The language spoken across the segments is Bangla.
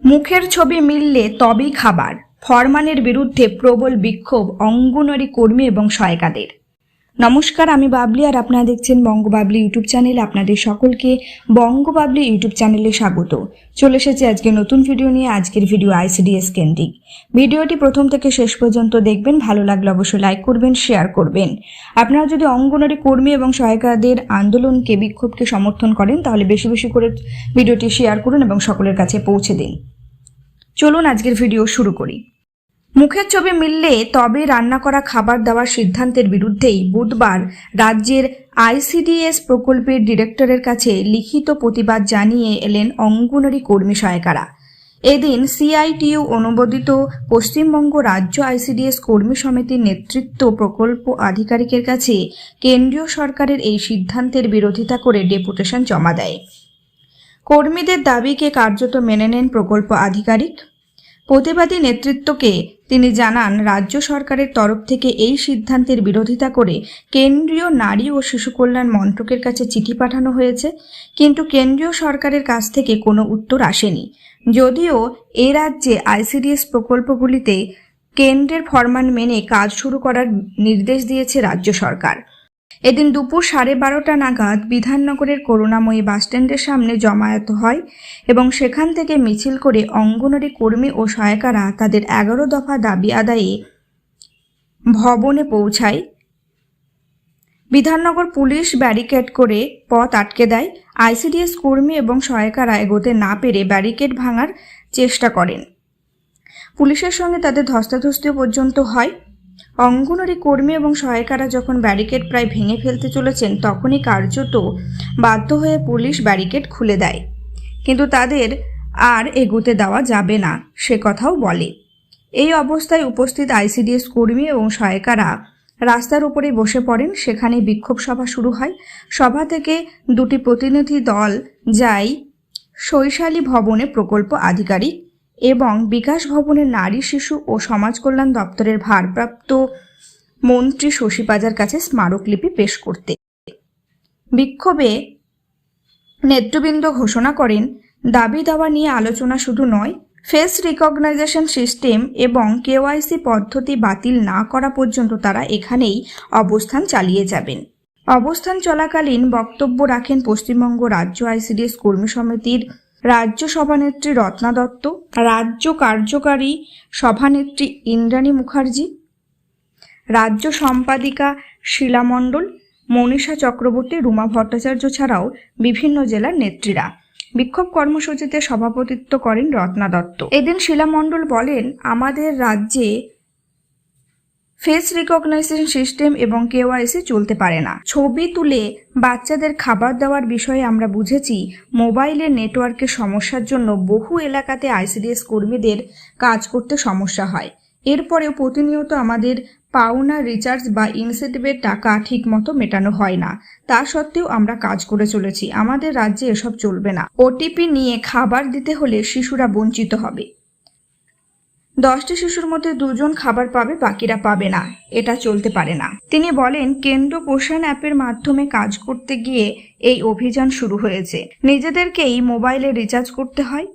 মুখের ছবি মিললে তবেই খাবার, ফরমানের বিরুদ্ধে প্রবল বিক্ষোভ অঙ্গনওয়াড়ি কর্মী এবং সহায়িকাদের। নমস্কার, আমি বাবলি আর আপনারা দেখছেন বঙ্গবাবলি ইউটিউব চ্যানেল। আপনাদের সকলকে বঙ্গবাবলি ইউটিউব চ্যানেলে স্বাগত। চলে এসেছি আজকে নতুন ভিডিও নিয়ে। আজকের ভিডিও আইসিডিএস কেন্দ্রিক। ভিডিওটি প্রথম থেকে শেষ পর্যন্ত দেখবেন। ভালো লাগলে অবশ্যই লাইক করবেন, শেয়ার করবেন। আপনারা যদি অঙ্গনওয়াড়ি কর্মী এবং সহায়িকাদের আন্দোলনকে, বিক্ষোভকে সমর্থন করেন তাহলে বেশি বেশি করে ভিডিওটি শেয়ার করুন এবং সকলের কাছে পৌঁছে দিন। চলুন আজকের ভিডিও শুরু করি। মুখের ছবি মিললে তবে রান্না করা খাবার দেওয়ার সিদ্ধান্তের বিরুদ্ধেই বুধবার রাজ্যের আইসিডিএস প্রকল্পের ডিরেক্টরের কাছে লিখিত প্রতিবাদ জানিয়ে এলেন অঙ্গনওয়াড়ি কর্মী সহায়িকারা। এদিন সিআইটিইউ অনুমোদিত পশ্চিমবঙ্গ রাজ্য আইসিডিএস কর্মী সমিতির নেতৃত্ব প্রকল্প আধিকারিকের কাছে কেন্দ্রীয় সরকারের এই সিদ্ধান্তের বিরোধিতা করে ডেপুটেশন জমা দেয়। কর্মীদের দাবিকে কার্যত মেনে নেন প্রকল্প আধিকারিক। প্রতিবাদী নেতৃত্বকে তিনি জানান, রাজ্য সরকারের তরফ থেকে এই সিদ্ধান্তের বিরোধিতা করে কেন্দ্রীয় নারী ও শিশু কল্যাণ মন্ত্রকের কাছে চিঠি পাঠানো হয়েছে, কিন্তু কেন্দ্রীয় সরকারের কাছ থেকে কোনো উত্তর আসেনি। যদিও এ রাজ্যে আইসিডিএস প্রকল্পগুলিতে কেন্দ্রের ফরমান মেনে কাজ শুরু করার নির্দেশ দিয়েছে রাজ্য সরকার। এদিন দুপুর 12:30 নাগাদ বিধাননগরের করুণাময়ী বাসস্ট্যান্ডের সামনে জমায়েত হয় এবং সেখান থেকে মিছিল করে অঙ্গনওয়াড়ি কর্মী ও সহায়িকারা তাদের 11 দফা দাবি আদায়ে ভবনে পৌঁছায়। বিধাননগর পুলিশ ব্যারিকেড করে পথ আটকে দেয়। আইসিডিএস কর্মী এবং সহায়িকারা এগোতে না পেরে ব্যারিকেড ভাঙার চেষ্টা করেন। পুলিশের সঙ্গে তাদের ধস্তাধস্তিও পর্যন্ত হয়। অঙ্গনওয়াড়ি কর্মী এবং সহায়িকারা যখন ব্যারিকেড প্রায় ভেঙে ফেলতে চলেছেন তখনই কার্যত বাধ্য হয়ে পুলিশ ব্যারিকেড খুলে দেয়, কিন্তু তাদের আর এগোতে দেওয়া যাবে না সে কথাও বলে। এই অবস্থায় উপস্থিত আইসিডিএস কর্মী এবং সহায়িকারা রাস্তার উপরে বসে পড়েন। সেখানে বিক্ষোভ সভা শুরু হয়। সভা থেকে দুটি প্রতিনিধি দল যায় শৈশালী ভবনে প্রকল্প আধিকারিক এবং বিকাশ ভবনের নারী, শিশু ও সমাজ কল্যাণ দপ্তরের ভারপ্রাপ্ত মন্ত্রী শশী পাজার কাছে স্মারকলিপি পেশ করতে। বিক্ষোভে নেতৃবৃন্দ ঘোষণা করেন, দাবি দাওয়া নিয়ে আলোচনা শুধু নয়, ফেস রিকগনাইজেশন সিস্টেম এবং কেওয়াইসি পদ্ধতি বাতিল না করা পর্যন্ত তারা এখানেই অবস্থান চালিয়ে যাবেন। অবস্থান চলাকালীন বক্তব্য রাখেন পশ্চিমবঙ্গ রাজ্য আইসিডিএস কর্মী সমিতির রাজ্য সভানেত্রী রত্না দত্ত, রাজ্য কার্যকারী সভানেত্রী ইন্দ্রাণী মুখার্জি, রাজ্য সম্পাদিকা শিলা মণ্ডল, মনীষা চক্রবর্তী, রুমা ভট্টাচার্য ছাড়াও বিভিন্ন জেলার নেত্রীরা। বিক্ষোভ কর্মসূচিতে সভাপতিত্ব করেন রত্না দত্ত। এদিন শিলা মণ্ডল বলেন, আমাদের রাজ্যে ফেস রিকগনাইজেশন সিস্টেম এবং কেওয়াইসি চলতে পারে না। ছবি তুলে বাচ্চাদের খাবার দেওয়ার বিষয়ে আমরা বুঝেছি মোবাইলের নেটওয়ার্কের সমস্যার জন্য বহু এলাকাতে আইসিডিএস কর্মীদের কাজ করতে সমস্যা হয়। এরপরেও প্রতিনিয়ত আমাদের পাওনা রিচার্জ বা ইনসেন্টিভের টাকা ঠিকমতো মেটানো হয় না। তা সত্ত্বেও আমরা কাজ করে চলেছি। আমাদের রাজ্যে এসব চলবে না। ওটিপি নিয়ে খাবার দিতে হলে শিশুরা বঞ্চিত হবে। 10টি শিশুর মধ্যে 2 জন খাবার পাবে, বাকিরা পাবে না। এটা চলতে পারে না। তিনি বলেন, কেন্দ্র পোষণ অ্যাপের মাধ্যমে কাজ করতে গিয়ে এই অভিযান শুরু হয়েছে। নিজেদেরকেই মোবাইলে রিচার্জ করতে হয়,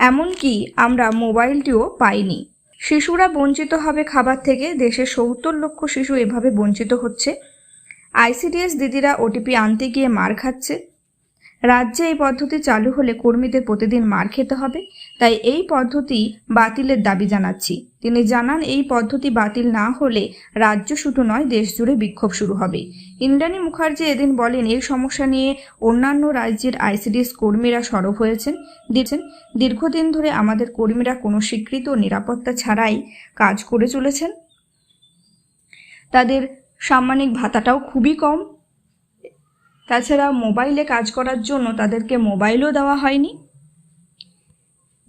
এমনকি আমরা মোবাইলটিও পাইনি। শিশুরা বঞ্চিত হবে খাবার থেকে। দেশে 70 লক্ষ শিশু এভাবে বঞ্চিত হচ্ছে। আইসিডিএস দিদিরা ওটিপি আনতে গিয়ে মার খাচ্ছে। রাজ্যে এই পদ্ধতি চালু হলে কর্মীদের প্রতিদিন মার খেতে হবে। তাই এই পদ্ধতি বাতিলের দাবি জানাচ্ছি। তিনি জানান, এই পদ্ধতি বাতিল না হলে রাজ্য শুধু নয়, দেশ জুড়ে বিক্ষোভ শুরু হবে। ইন্দ্রাণী মুখার্জি এদিন বলেন, এই সমস্যা নিয়ে অন্যান্য রাজ্যের আইসিডিএস কর্মীরা সরব হয়েছেন। দীর্ঘদিন ধরে আমাদের কর্মীরা কোনো স্বীকৃতি ও নিরাপত্তা ছাড়াই কাজ করে চলেছেন। তাদের সাম্মানিক ভাতাটাও খুবই কম। তাছাড়া মোবাইলে কাজ করার জন্য তাদেরকে মোবাইলও দেওয়া হয়নি।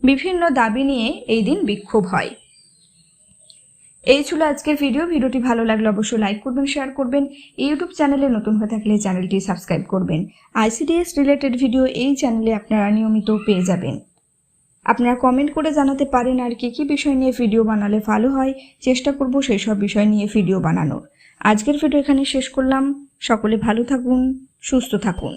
বিভিন্ন দাবি নিয়ে এই দিন বিক্ষোভ হয়। এই ছিল আজকের ভিডিওটি ভালো লাগলে অবশ্যই লাইক করবেন, শেয়ার করবেন। ইউটিউব চ্যানেলে নতুন হয়ে থাকলে চ্যানেলটি সাবস্ক্রাইব করবেন। আইসিডিএস রিলেটেড ভিডিও এই চ্যানেলে আপনারা নিয়মিত পেয়ে যাবেন। আপনারা কমেন্ট করে জানাতে পারেন আর কি বিষয় নিয়ে ভিডিও বানালে ভালো হয়। চেষ্টা করব সেই সব বিষয় নিয়ে ভিডিও বানানোর। আজকের ভিডিও এখানে শেষ করলাম। সকলে ভালো থাকুন, সুস্থ থাকুন।